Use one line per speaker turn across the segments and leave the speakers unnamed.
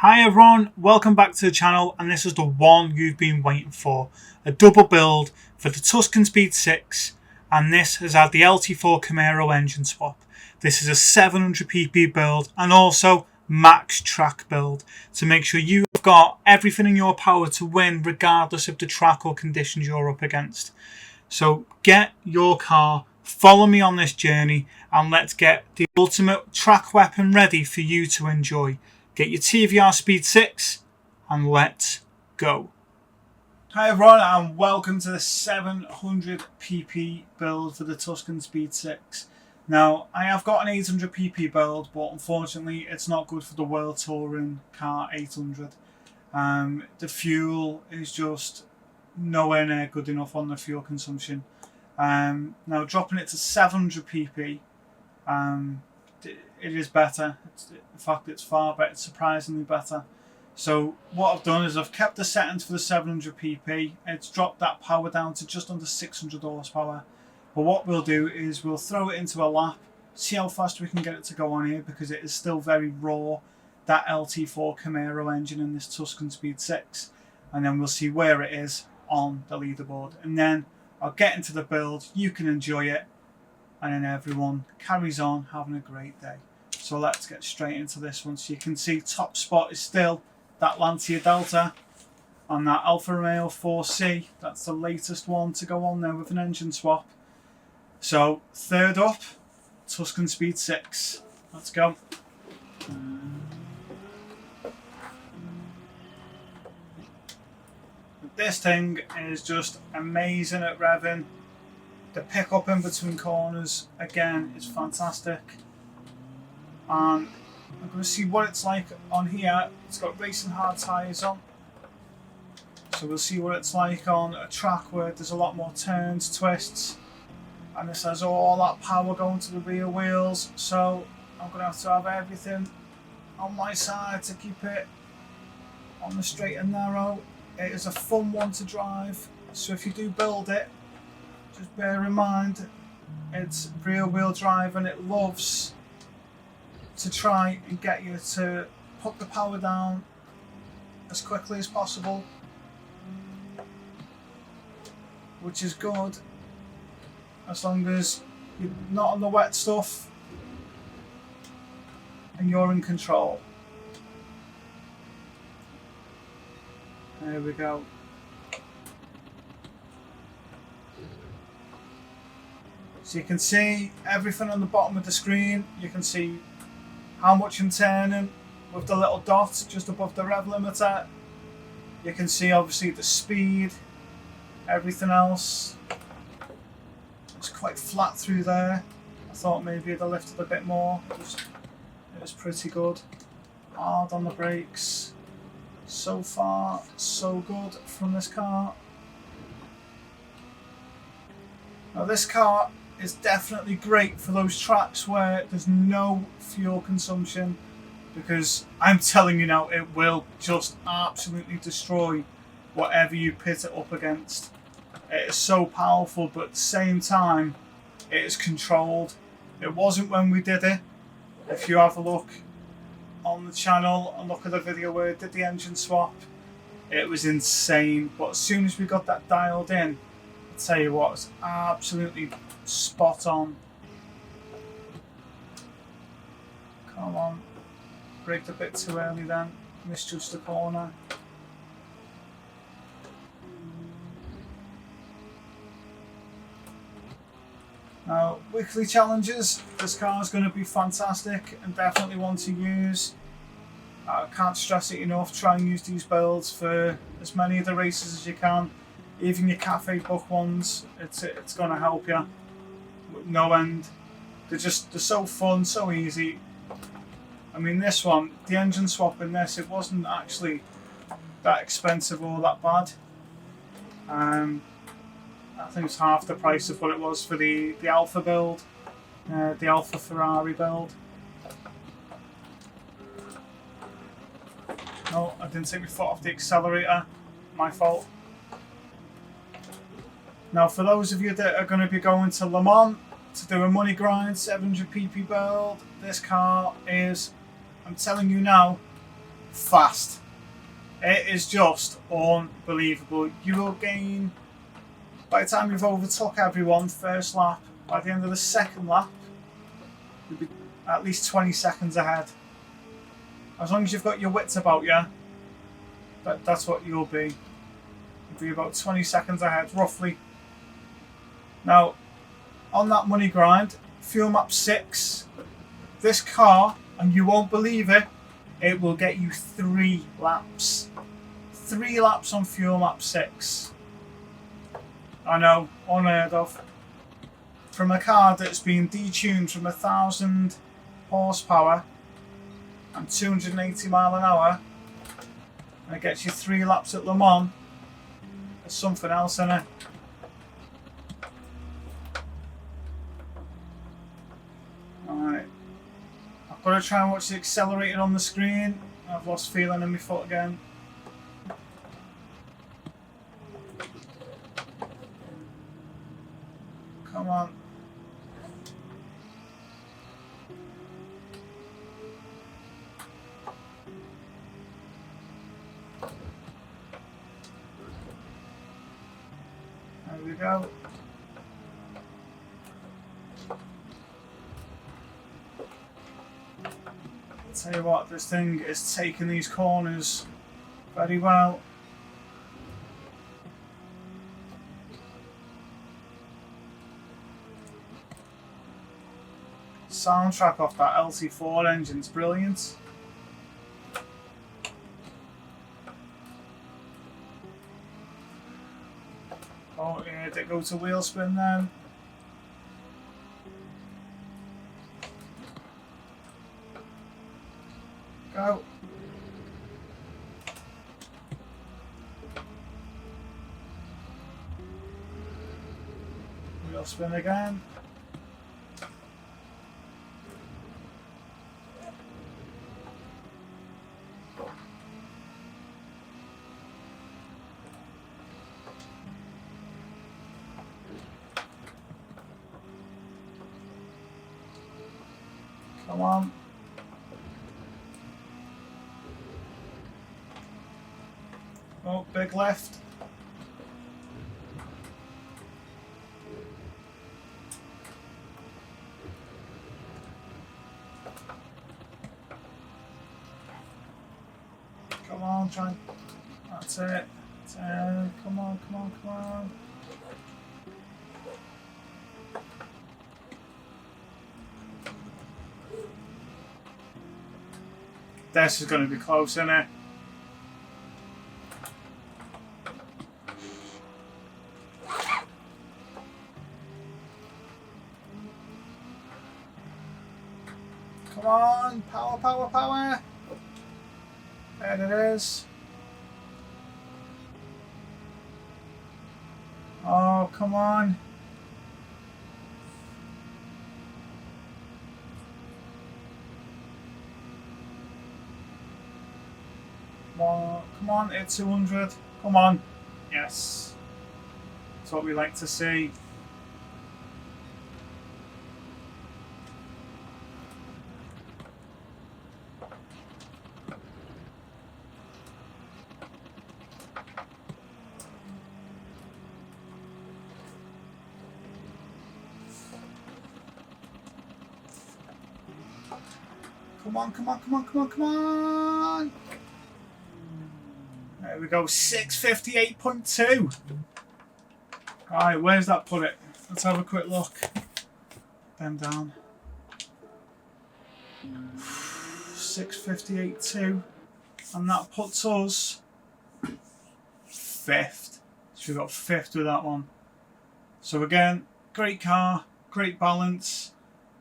Hi everyone, welcome back to the channel, and this is the one you've been waiting for. A double build for the Tuscan Speed 6, and this has had the LT4 Camaro engine swap. This is a 700 pp build and also max track build to make sure you've got everything in your power to win regardless of the track or conditions you're up against. So get your car, follow me on this journey, and let's get the ultimate track weapon ready for you to enjoy. Get your TVR Speed 6 and let's go. Hi everyone, and welcome to the 700 pp build for the Tuscan Speed 6. Now, I have got an 800 pp build, but unfortunately it's not good for the World Touring Car 800. The fuel is just nowhere near good enough on the fuel consumption. Now, dropping it to 700 pp, it is better. In fact, it's far better, surprisingly better. So what I've done is I've kept the settings for the 700 pp. It's dropped that power down to just under 600 horsepower. But what we'll do is we'll throw it into a lap, see how fast we can get it to go on here, because it is still very raw, that LT4 Camaro engine in this Tuscan Speed 6. And then we'll see where it is on the leaderboard. And then I'll get into the build, you can enjoy it, and then everyone carries on having a great day. So let's get straight into this one. So you can see top spot is still that Lancia Delta and that Alfa Romeo 4C. That's the latest one to go on there with an engine swap. So third up, Tuscan Speed 6. Let's go. This thing is just amazing at revving. The pickup in between corners, again, is fantastic. And I'm going to see what it's like on here. It's got racing hard tyres on. So we'll see what it's like on a track where there's a lot more turns, twists. And this has all that power going to the rear wheels. So I'm going to have everything on my side to keep it on the straight and narrow. It is a fun one to drive. So if you do build it, just bear in mind it's rear wheel drive, and it loves to try and get you to put the power down as quickly as possible, which is good as long as you're not on the wet stuff and you're in control. There we go. So you can see everything on the bottom of the screen. You can see how much I'm turning with the little dot just above the rev limiter. You can see obviously the speed, everything else. It's quite flat through there. I thought maybe it'd have lifted a bit more. It was pretty good. Hard on the brakes. So far, so good from this car. Now this car is definitely great for those tracks where there's no fuel consumption, because I'm telling you now, it will just absolutely destroy whatever you pit it up against. It is so powerful, but at the same time, it is controlled. It wasn't when we did it. If you have a look on the channel and look at the video where it did the engine swap, it was insane. But as soon as we got that dialed in, I'll tell you what, it's absolutely spot on. Come on, braked a bit too early then, misjudged the corner. Now, weekly challenges, this car is going to be fantastic and definitely one to use. I can't stress it enough, try and use these builds for as many of the races as you can. Even your cafe book ones, it's going to help you with no end. They're so fun, so easy. I mean, this one, the engine swap in this, it wasn't actually that expensive or that bad. I think it's half the price of what it was for the Alfa build, the Alfa Ferrari build. No, I didn't take my foot off the accelerator. My fault. Now, for those of you that are going to be going to Le Mans to do a money grind 700 pp build, this car is, I'm telling you now, fast. It is just unbelievable. You will gain, by the time you've overtook everyone first lap, by the end of the second lap, you'll be at least 20 seconds ahead. As long as you've got your wits about you, that's what you'll be. You'll be about 20 seconds ahead, roughly. Now, on that money grind, fuel map 6, this car, and you won't believe it, it will get you 3 laps. 3 laps on fuel map 6. I know, unheard of. From a car that's been detuned from 1,000 horsepower and 280 mile an hour, and it gets you 3 laps at Le Mans. There's something else in it. Alright. I've got to try and watch the accelerator on the screen. I've lost feeling in my foot again. Come on. There we go. Tell you what, this thing is taking these corners very well. Soundtrack off that LT4 engine's brilliant. Oh yeah, did it go to wheel spin then? Go. Wheel spin again. Come on. Oh, big left. Come on, try. That's it. Come on, come on, come on. This is going to be close, isn't it? Come on, power, power, power. There it is. Oh, come on. Come on, it's 200. Come on. Yes. That's what we like to see. Come on, come on, come on, come on, come on. There we go, 658.2. Alright, where's that put it? Let's have a quick look. Then down. 658.2. And that puts us 5th. So we got 5th with that one. So again, great car, great balance.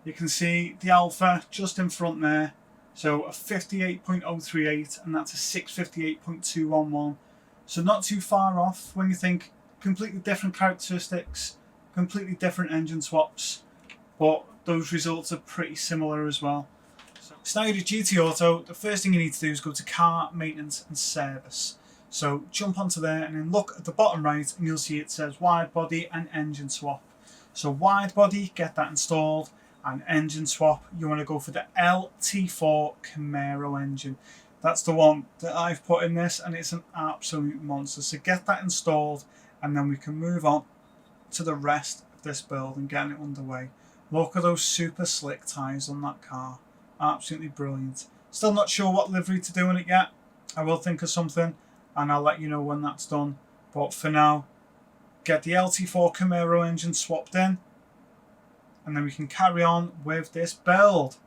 You can see the Alpha just in front there. So a 58.038 and that's a 658.211. So not too far off when you think completely different characteristics, completely different engine swaps, but those results are pretty similar as well. So now you're at GT Auto, the first thing you need to do is go to car maintenance and service. So jump onto there and then look at the bottom right and you'll see it says wide body and engine swap. So wide body, get that installed. And engine swap, you want to go for the LT4 Camaro engine. That's the one that I've put in this, and it's an absolute monster. So get that installed, and then we can move on to the rest of this build and getting it underway. Look at those super slick tyres on that car. Absolutely brilliant. Still not sure what livery to do in it yet. I will think of something, and I'll let you know when that's done. But for now, get the LT4 Camaro engine swapped in, and then we can carry on with this build.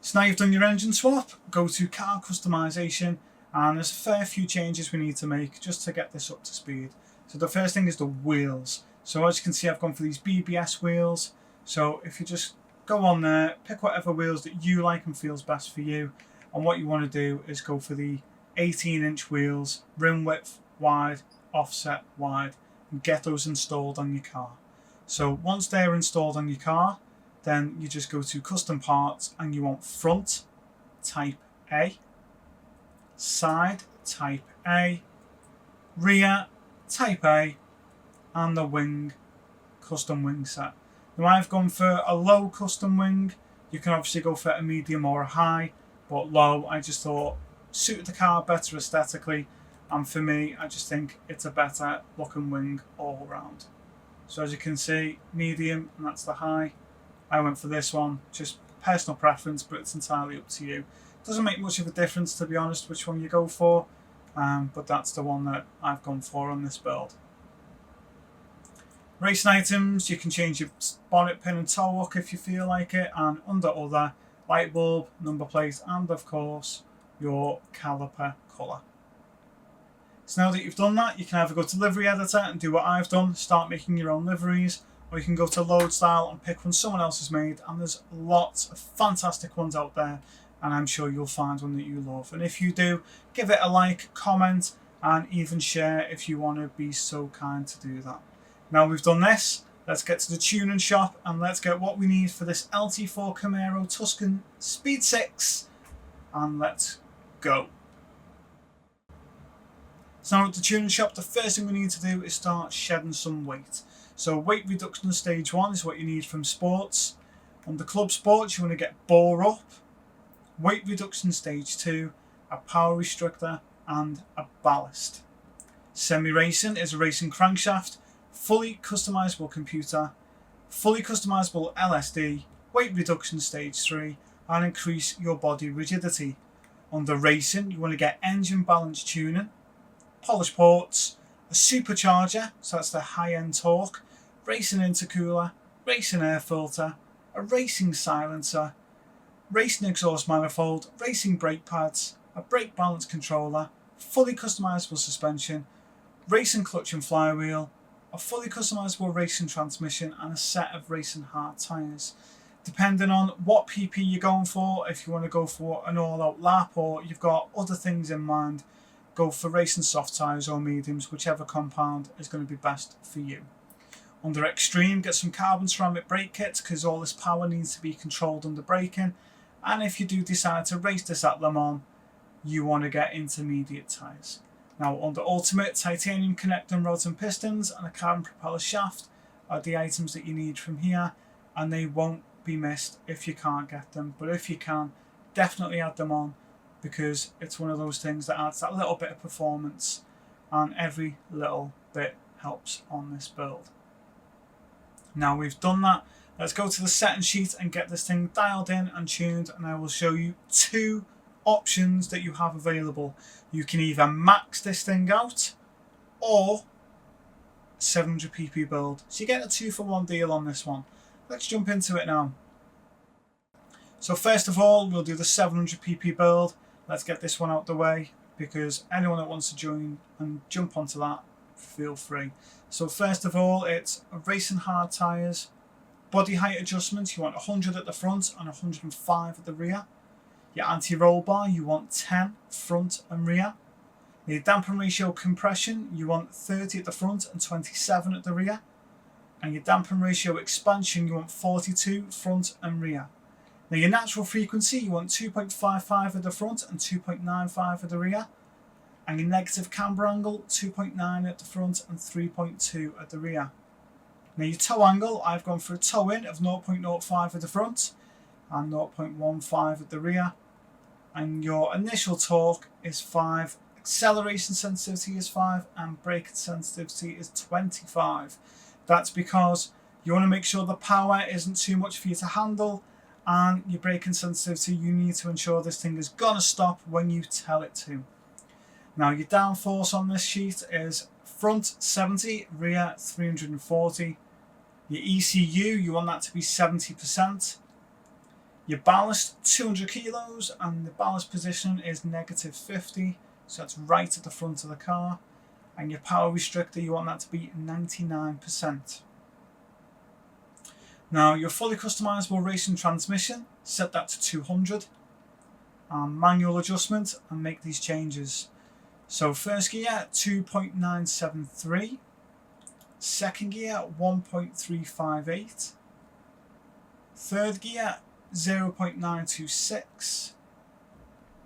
So now you've done your engine swap, go to car customization, and there's a fair few changes we need to make just to get this up to speed. So the first thing is the wheels. So as you can see, I've gone for these BBS wheels. So if you just go on there, pick whatever wheels that you like and feels best for you. And what you want to do is go for the 18-inch wheels, rim width wide, offset wide, and get those installed on your car. So once they're installed on your car, then you just go to custom parts and you want front type A, side type A, rear type A, and the wing custom wing set. Now I've gone for a low custom wing. You can obviously go for a medium or a high, but low I just thought suited the car better aesthetically, and for me I just think it's a better looking wing all around. So as you can see, medium, and that's the high. I went for this one, just personal preference, but it's entirely up to you. Doesn't make much of a difference, to be honest, which one you go for, but that's the one that I've gone for on this build. Racing items, you can change your bonnet pin and toe hook if you feel like it, and under other, light bulb, number plate, and of course your caliper colour. So now that you've done that, you can either go to livery editor and do what I've done, start making your own liveries, or you can go to load style and pick one someone else has made, and there's lots of fantastic ones out there, and I'm sure you'll find one that you love. And if you do, give it a like, comment, and even share if you want to be so kind to do that. Now we've done this, let's get to the tuning shop and let's get what we need for this LT4 Camaro Tuscan Speed 6, and let's go. So now at the tuning shop, the first thing we need to do is start shedding some weight. So weight reduction stage 1 is what you need from sports. On the club sports, you want to get bore up. Weight reduction stage 2, a power restrictor and a ballast. Semi-racing is a racing crankshaft, fully customizable computer, fully customizable LSD, weight reduction stage 3, and increase your body rigidity. Under racing, you want to get engine balance tuning, polish ports, a supercharger, so that's the high-end torque, racing intercooler, racing air filter, a racing silencer, racing exhaust manifold, racing brake pads, a brake balance controller, fully customizable suspension, racing clutch and flywheel, a fully customizable racing transmission, and a set of racing hard tyres. Depending on what PP you're going for, if you want to go for an all-out lap or you've got other things in mind, go for racing soft tyres or mediums, whichever compound is going to be best for you. Under extreme, get some carbon ceramic brake kits because all this power needs to be controlled under braking. And if you do decide to race this at Le Mans, you want to get intermediate tyres. Now under ultimate, titanium connecting rods and pistons and a carbon propeller shaft are the items that you need from here, and they won't be missed if you can't get them. But if you can, definitely add them on, because it's one of those things that adds that little bit of performance, and every little bit helps on this build. Now we've done that, let's go to the setting sheet and get this thing dialed in and tuned, and I will show you two options that you have available. You can either max this thing out or 700 pp build. So you get a 2-for-1 deal on this one. Let's jump into it now. So first of all, we'll do the 700 pp build. Let's get this one out the way, because anyone that wants to join and jump onto that, feel free. So first of all, it's racing hard tyres. Body height adjustments, you want 100 at the front and 105 at the rear. Your anti-roll bar, you want 10 front and rear. Your dampen ratio compression, you want 30 at the front and 27 at the rear. And your dampen ratio expansion, you want 42 front and rear. Now your natural frequency, you want 2.55 at the front and 2.95 at the rear. And your negative camber angle, 2.9 at the front and 3.2 at the rear. Now your toe angle, I've gone for a toe in of 0.05 at the front and 0.15 at the rear. and your initial torque is 5, acceleration sensitivity is 5, and brake sensitivity is 25. That's because you want to make sure the power isn't too much for you to handle, and your braking sensitivity, you need to ensure this thing is going to stop when you tell it to. Now your downforce on this sheet is front 70, rear 340. Your ECU, you want that to be 70%. Your ballast, 200 kilos, and the ballast position is -50, so that's right at the front of the car. And your power restrictor, you want that to be 99%. Now your fully customizable racing transmission, set that to 200. And manual adjustment, and make these changes. So first gear, 2.973. Second gear, 1.358. Third gear, 0.926.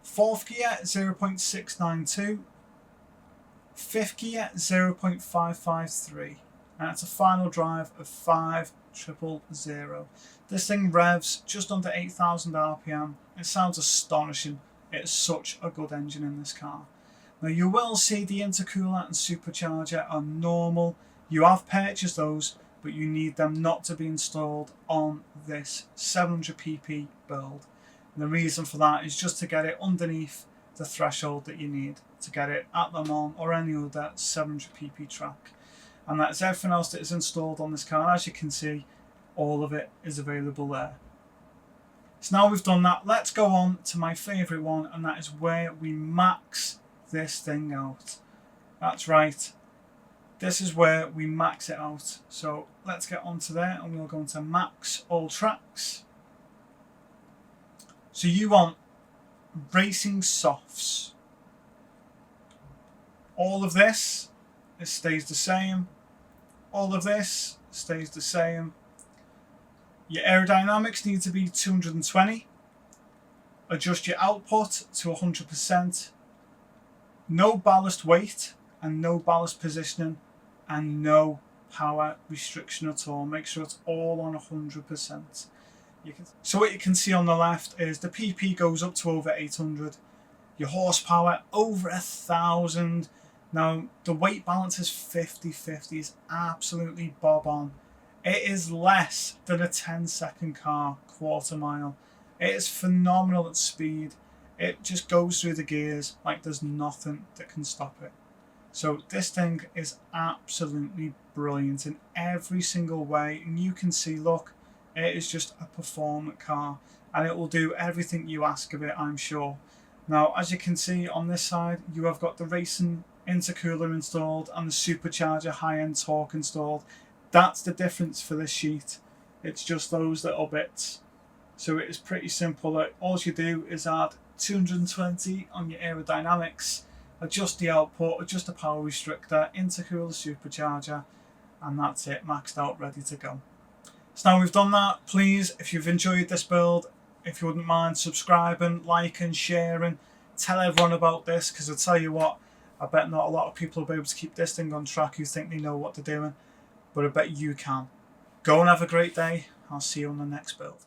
Fourth gear, 0.692. Fifth gear, 0.553. And that's a final drive of 5,000. This thing revs just under 8,000 RPM. It sounds astonishing. It's such a good engine in this car. Now you will see the intercooler and supercharger are normal. You have purchased those, but you need them not to be installed on this 700 pp build. And the reason for that is just to get it underneath the threshold that you need to get it at Le Mans or any other 700 pp track. And that's everything else that is installed on this car. As you can see, all of it is available there. So now we've done that, let's go on to my favourite one, and that is where we max this thing out. That's right, this is where we max it out. So let's get onto there, and we'll go into max all tracks. So you want racing softs. All of this, it stays the same. All of this stays the same. Your aerodynamics need to be 220. Adjust your output to 100%. No ballast weight and no ballast positioning, and no power restriction at all. Make sure it's all on 100%. So what you can see on the left is the PP goes up to over 800. Your horsepower over 1,000. Now the weight balance is 50-50. It's absolutely bob on. It is less than a 10-second car, quarter mile. It is phenomenal at speed. It just goes through the gears like there's nothing that can stop it. So this thing is absolutely brilliant in every single way. And you can see, look, it is just a performant car. And it will do everything you ask of it, I'm sure. Now, as you can see on this side, you have got the racing intercooler installed and the supercharger high-end torque installed. That's the difference for this sheet. It's just those little bits. So it is pretty simple. All you do is add 220 on your aerodynamics, adjust the output, adjust the power restrictor, intercooler, supercharger, and that's it, maxed out, ready to go. So now we've done that, please, if you've enjoyed this build, if you wouldn't mind subscribing, liking, sharing, tell everyone about this, because I tell you what, I bet not a lot of people will be able to keep this thing on track who think they know what they're doing, but I bet you can. Go and have a great day. I'll see you on the next build.